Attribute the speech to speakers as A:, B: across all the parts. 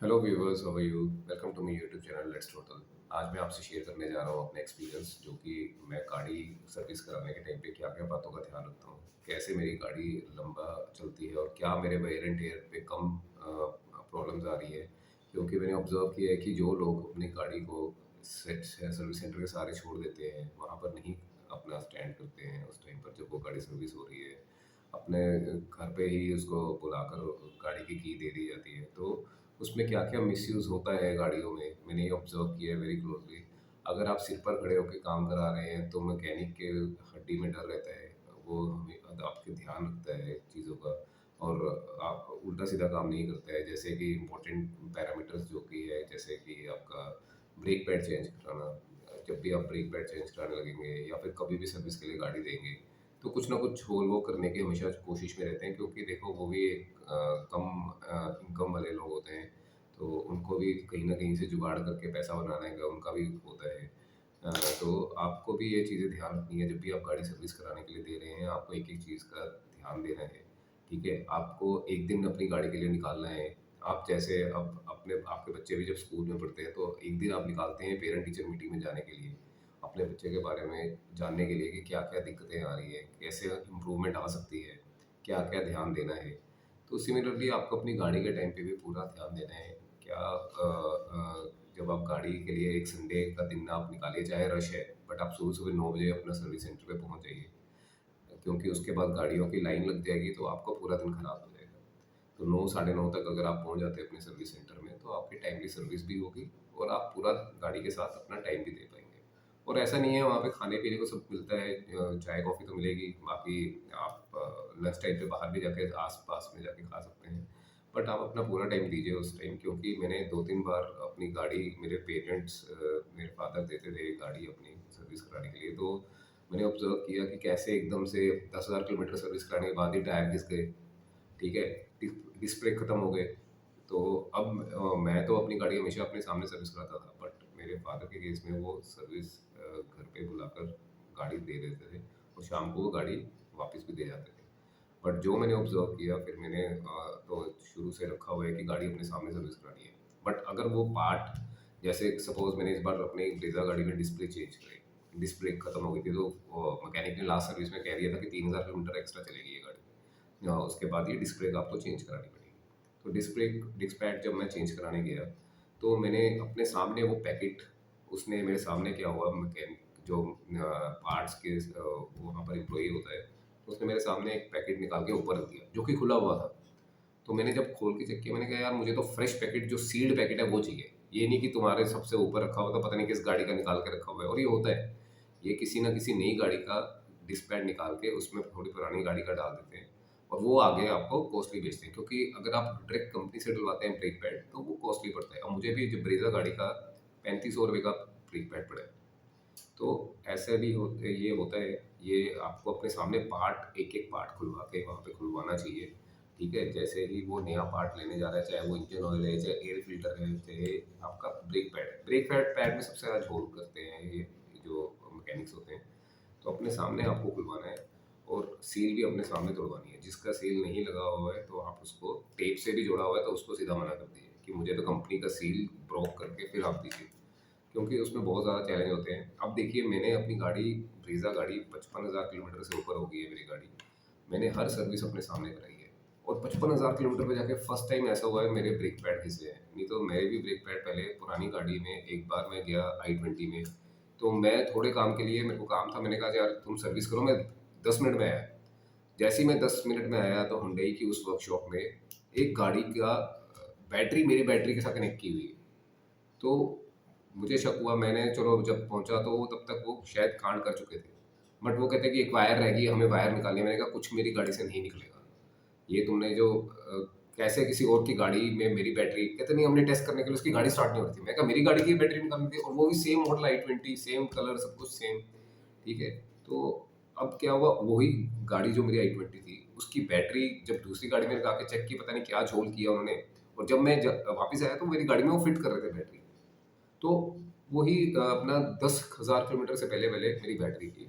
A: Hello viewers, how are you? Welcome to my YouTube channel let's total. आज मैं आपसे share करने जा रहा हूँ अपने एक्सपीरियंस, जो कि मैं गाड़ी सर्विस कराने के टाइम पे क्या क्या बातों का ध्यान रखता हूँ, कैसे मेरी गाड़ी लंबा चलती है और क्या मेरे वेयर एंड टेयर पे कम प्रॉब्लम्स आ रही है। क्योंकि मैंने ऑब्जर्व किया है कि जो लोग अपनी गाड़ी को सर्विस सेंटर के सहारे छोड़ देते हैं, वहाँ पर नहीं अपना स्टैंड करते हैं उस टाइम पर जब वो गाड़ी सर्विस हो रही है, अपने घर पे ही उसको बुलाकर गाड़ी की दे दी जाती है। तो उसमें क्या-क्या मिसयूज़ होता है गाड़ियों में, मैंने ये ऑब्ज़र्व किया है वेरी क्लोज़ली। अगर आप सिर पर खड़े होके काम करा रहे हैं, तो मैकेनिक के हड्डी में डर रहता है। वो हमें आपके ध्यान रखता है चीज़ों का और आप उल्टा-सीधा काम नहीं करता है। जैसे कि इम्पोर्टेंट पैरामीटर्स जो कि है, जैसे कि आपका ब्रेक पैड चेंज कराना। जब भी आप ब्रेक पैड चेंज कराने लगेंगे या फिर कभी भी सर्विस के लिए गाड़ी देंगे, तो कुछ ना कुछ छोल-वो करने की हमेशा कोशिश में रहते हैं, क्योंकि देखो वो भी एक कम इनकम वाले लोग होते हैं। तो उनको भी कहीं न कहीं से जुगाड़ करके पैसा बनाने का उनका भी होता है। तो आपको भी ये चीज़ें ध्यान रखनी है, जब भी आप गाड़ी सर्विस कराने के लिए दे रहे हैं, आपको एक-एक चीज़ का ध्यान देना है, ठीक है? आपको एक दिन अपनी गाड़ी के लिए निकालना है। आप जैसे अब अपने आपके बच्चे भी जब स्कूल में पढ़ते हैं, तो एक दिन आप निकालते हैं पेरेंट टीचर मीटिंग में जाने के लिए, अपने बच्चे के बारे में जानने के लिए कि क्या-क्या दिक्कतें आ रही हैं, कैसे इम्प्रूवमेंट आ सकती है, क्या-क्या ध्यान देना है। तो सिमिलरली आपको अपनी गाड़ी के टाइम पे भी पूरा ध्यान देना है। क्या जब आप गाड़ी के लिए एक संडे का दिन आप निकालिए, चाहे रश है, बट आप सुबह-सुबह 9 बजे अपना सर्विस सेंटर पे पहुँच जाइए, क्योंकि उसके बाद गाड़ियों की लाइन लग जाएगी, तो आपका पूरा दिन खराब हो जाएगा। तो 9 साढ़े 9 तक अगर आप पहुँच जाते हैं अपने सर्विस सेंटर में, तो आपकी टाइमली सर्विस भी होगी और आप पूरा गाड़ी के साथ अपना टाइम भी दे पाएँगे। और ऐसा नहीं है, वहाँ पे खाने-पीने को सब मिलता है, चाय-कॉफ़ी तो मिलेगी, बाकी आप लंच टाइम पे बाहर भी जाके आस-पास में जाके खा सकते हैं। बट आप अपना पूरा टाइम दीजिए उस टाइम, क्योंकि मैंने 2-3 बार अपनी गाड़ी मेरे पेरेंट्स मेरे फादर देते थे गाड़ी अपनी सर्विस कराने के लिए, तो मैंने ऑब्ज़र्व किया कि कैसे एकदम से 10,000 किलोमीटर सर्विस कराने के बाद ही टायर घिस गए, ठीक है? डिस्क ब्रेक खत्म हो गए। तो अब मैं तो अपनी गाड़ी हमेशा अपने सामने सर्विस कराता था, बट मेरे फादर के केस में वो सर्विस घर पे बुलाकर गाड़ी दे देते थे और शाम को वो गाड़ी वापस भी दे जाते थे। बट जो मैंने ऑब्ज़र्व किया, फिर मैंने तो शुरू से रखा हुआ है कि गाड़ी अपने सामने सर्विस करानी है। बट अगर वो पार्ट, जैसे सपोज़ मैंने इस बार अपनी ब्रेज़ा गाड़ी में डिस्प्ले चेंज कराई, डिस्क ब्रेक खत्म हो गई थी, तो मैकेनिक ने लास्ट सर्विस में कह दिया था कि 3000 किलोमीटर एक्स्ट्रा चलेगी ये गाड़ी। उसके बाद ये डिस्क ब्रेक आपको चेंज करानी पड़ेगी। तो डिस्क पैड जब मैं चेंज कराने गया, तो मैंने अपने सामने वो पैकेट, उसने मेरे सामने क्या हुआ, मैकेनिक जो पार्ट्स के वहाँ पर एम्प्लॉई होता है, तो उसने मेरे सामने एक पैकेट निकाल के ऊपर रख दिया, जो कि खुला हुआ था। तो मैंने जब खोल के चेक किया, मैंने कहा यार मुझे तो फ्रेश पैकेट, जो सील्ड पैकेट है वो चाहिए। ये नहीं कि तुम्हारे सबसे ऊपर रखा हुआ था, पता नहीं किस गाड़ी का निकाल के रखा हुआ है। और ये होता है, ये किसी ना किसी नई गाड़ी का डिस्क पैड निकाल के उसमें थोड़ी पुरानी गाड़ी का डाल देते हैं और वो आगे आपको कॉस्टली बेचते हैं, क्योंकि अगर आप डायरेक्ट कंपनी से डलवाते हैं ब्रेक पैड, तो वो कॉस्टली पड़ता है। और मुझे भी जब ब्रेजा गाड़ी का 3500 रुपये का ब्रेक पैड पड़ा है। तो ऐसे भी होते, ये होता है। ये आपको अपने सामने पार्ट, एक-एक पार्ट खुलवा के वहाँ पे खुलवाना चाहिए, ठीक है? जैसे ही वो नया पार्ट लेने जा रहा है, चाहे वो इंजन ऑयल है, चाहे एयर फ़िल्टर है, चाहे आपका ब्रेक पैड है। ब्रेक पैड पैड में सबसे ज़्यादा झोल करते हैं ये जो मैकेनिक्स होते हैं। तो अपने सामने आपको खुलवाना है और सील भी अपने सामने तोड़वानी है। जिसका सील नहीं लगा हुआ है, तो आप उसको टेप से भी जोड़ा हुआ है, तो उसको सीधा मना कर दीजिए कि मुझे तो कंपनी का सील ब्रोक करके फिर आप दीजिए। क्योंकि उसमें बहुत ज़्यादा चैलेंज होते हैं। अब देखिए, मैंने अपनी गाड़ी, ब्रीज़ा गाड़ी 55,000 किलोमीटर से ऊपर हो गई है मेरी गाड़ी। मैंने हर सर्विस अपने सामने कराई है और 55,000 किलोमीटर पे जाके फर्स्ट टाइम ऐसा हुआ है मेरे ब्रेक पैड घिसे हैं। नहीं तो मेरे भी ब्रेक पैड पहले पुरानी गाड़ी में एक बार मैं गया i20 में, तो मैं थोड़े काम के लिए, मेरे को काम था, मैंने कहा यार तुम सर्विस करो, मैं 10 मिनट में आया। जैसे ही मैं 10 मिनट में आया, तो हुंडई की उस वर्कशॉप में एक गाड़ी का बैटरी मेरी बैटरी के साथ कनेक्ट की हुई है। तो मुझे शक हुआ, मैंने चलो जब पहुँचा तो वो तब तक वो शायद कांड कर चुके थे। बट वो कहते हैं कि एक वायर रह गई, हमें वायर निकालनी है। मैंने कहा कुछ मेरी गाड़ी से नहीं निकलेगा। ये तुमने जो कैसे किसी और की गाड़ी में मेरी बैटरी, कहते नहीं हमने टेस्ट करने के लिए उसकी गाड़ी स्टार्ट नहीं हो रही थी। मैं कहा मेरी गाड़ी की बैटरी निकालनी थी, और वो भी same model i20, same colour, सब कुछ सेम, ठीक है? तो अब क्या हुआ, वही गाड़ी जो मेरी i20 थी, उसकी बैटरी जब दूसरी गाड़ी में लगा के चेक की, पता नहीं क्या झोल किया उन्होंने, और जब मैं वापस आया तो मेरी गाड़ी में वो फिट कर रहे थे बैटरी। तो वही अपना 10,000 किलोमीटर से पहले-पहले मेरी बैटरी की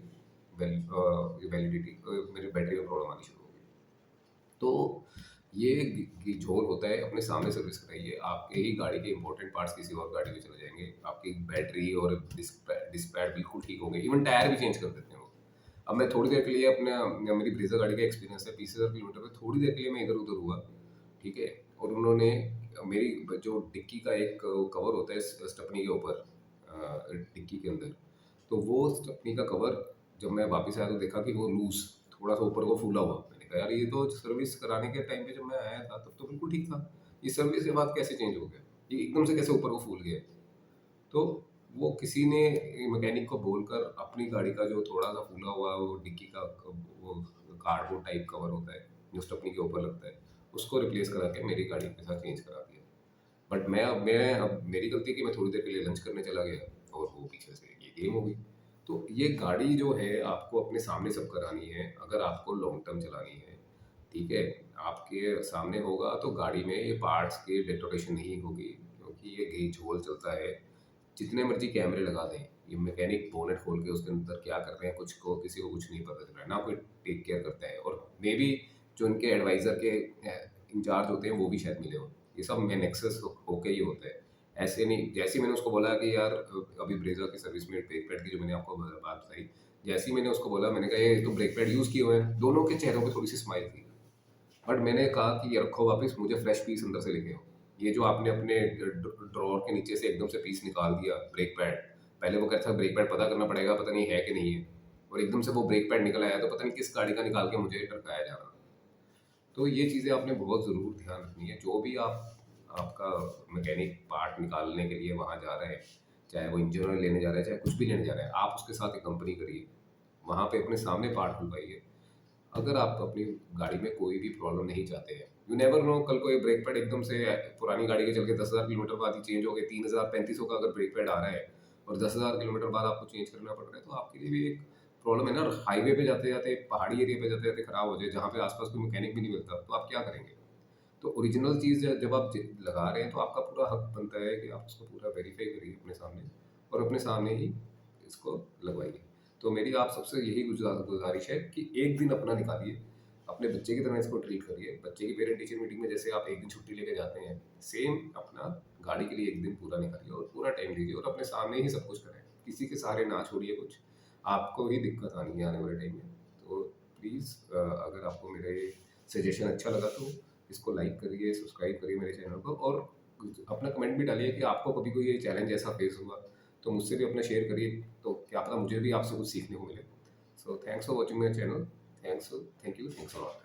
A: वैलिडिटी, मेरी बैटरी में प्रॉब्लम आनी शुरू हो गई। तो ये झोल होता है, अपने सामने सर्विस कराइए। आपके ही गाड़ी के इंपॉर्टेंट पार्ट्स किसी और गाड़ी में चले जाएंगे, आपकी बैटरी और डिस्क पैड बिल्कुल ठीक होंगे, इवन टायर भी चेंज कर देते हैं वो। अब मैं थोड़ी देर के लिए अपना मेरी ब्रेजा गाड़ी का एक्सपीरियंस है, 20,000 किलोमीटर पे थोड़ी देर के लिए मैं इधर उधर हुआ, ठीक है। और उन्होंने मेरी जो डिक्की का एक कवर होता है स्टपनी के ऊपर, डिक्की के अंदर, तो वो स्टपनी का कवर जब मैं वापस आया तो देखा कि वो लूज, थोड़ा सा ऊपर को फूला हुआ। मैंने कहा यार ये तो सर्विस कराने के टाइम पे जब मैं आया था तब तो बिल्कुल ठीक था, ये सर्विस के बाद कैसे चेंज हो गया, ये एकदम से कैसे ऊपर को फूल गया। तो वो किसी ने मैकेनिक को बोलकर अपनी गाड़ी का जो थोड़ा सा फूला हुआ वो डिक्की का वो कार्डबोर्ड टाइप कवर होता है जो स्टपनी के ऊपर लगता है, उसको रिप्लेस करा के मेरी गाड़ी के साथ चेंज करा दिया। बट अब मेरी गलती कि मैं थोड़ी देर के लिए लंच करने चला गया और वो पीछे से ये गेम हो गई। तो ये गाड़ी जो है आपको अपने सामने सब करानी है, अगर आपको लॉन्ग टर्म चलानी है, ठीक है। आपके सामने होगा तो गाड़ी में ये पार्ट्स की डेटोरेशन नहीं होगी, क्योंकि ये घी झोल चलता है। जितने मर्जी कैमरे लगा दें, ये मैकेनिक बोनेट खोल के उसके अंदर क्या कर रहे हैं कुछ को किसी को कुछ नहीं पता चल रहा है, ना कोई टेक केयर करता है। और मे बी जो इनके एडवाइज़र के इंचार्ज होते हैं वो भी शायद मिले हों। ये सब में नेक्सस होके ही होता है। ऐसे नहीं, जैसे ही मैंने उसको बोला कि यार अभी ब्रेजा की सर्विस में ब्रेक पैड की जो मैंने आपको बात बताई, जैसे ही मैंने उसको बोला, मैंने कहा ये तो ब्रेक पैड यूज़ किए हुए हैं, दोनों के चेहरों पे थोड़ी सी स्माइल थी। बट मैंने कहा कि ये रखो वापस, मुझे फ्रेश पीस अंदर से लेके आओ। ये जो आपने अपने ड्रॉअर के नीचे से एकदम से पीस निकाल दिया ब्रेक पैड, पहले वो कहता था ब्रेक पैड पता करना पड़ेगा, पता नहीं है कि नहीं है, और एकदम से वो ब्रेक पैड निकल आया तो पता नहीं किस गाड़ी का निकाल के मुझे टरकाया जा रहा। तो ये चीज़ें आपने बहुत ज़रूर ध्यान रखनी है, जो भी आपका मैकेनिक पार्ट निकालने के लिए वहाँ जा रहे हैं, चाहे वो इंजन ऑयल लेने जा रहे हैं, चाहे कुछ भी लेने जा रहे हैं, आप उसके साथ एक कंपनी करिए, वहाँ पे अपने सामने पार्ट खुलवाइए। अगर आप अपनी गाड़ी में कोई भी प्रॉब्लम नहीं चाहते हैं, यू नेवर नो, कल को ये ब्रेक पैड एकदम से पुरानी गाड़ी के चल के 10,000 किलोमीटर बाद ही चेंज हो गए, 3,000 3500 का अगर ब्रेक पैड आ रहा है और 10,000 किलोमीटर बाद आपको चेंज करना पड़ रहा है, तो आपके लिए भी एक प्रॉब्लम है ना। और हाईवे पे जाते जाते, पहाड़ी एरिया पे जाते जाते खराब हो जाए, जहाँ पे आसपास कोई मैकेनिक भी नहीं मिलता, तो आप क्या करेंगे। तो ओरिजिनल चीज़ जब आप लगा रहे हैं तो आपका पूरा हक बनता है कि आप उसको पूरा वेरीफाई करिए अपने सामने, और अपने सामने ही इसको लगवाइए। तो मेरी आप सबसे यही गुजारिश है कि एक दिन अपना निकालिए, अपने बच्चे की तरह इसको ट्रीट करिए। बच्चे की पेरेंट टीचर मीटिंग में जैसे आप एक दिन छुट्टी लेके जाते हैं, सेम अपना गाड़ी के लिए एक दिन पूरा निकालिए और पूरा टाइम दीजिए, और अपने सामने ही सब कुछ करें। किसी के सहारे ना छोड़िए कुछ, आपको ही दिक्कत आनी है आने वाले टाइम में। तो प्लीज़, अगर आपको मेरे सजेशन अच्छा लगा तो इसको लाइक करिए, सब्सक्राइब करिए मेरे चैनल को, और अपना कमेंट भी डालिए कि आपको कभी कोई ये चैलेंज ऐसा फेस हुआ तो मुझसे भी अपना शेयर करिए, तो क्या पता मुझे भी आपसे कुछ सीखने को मिले। So thanks for watching my channel. Thank you, thanks a lot.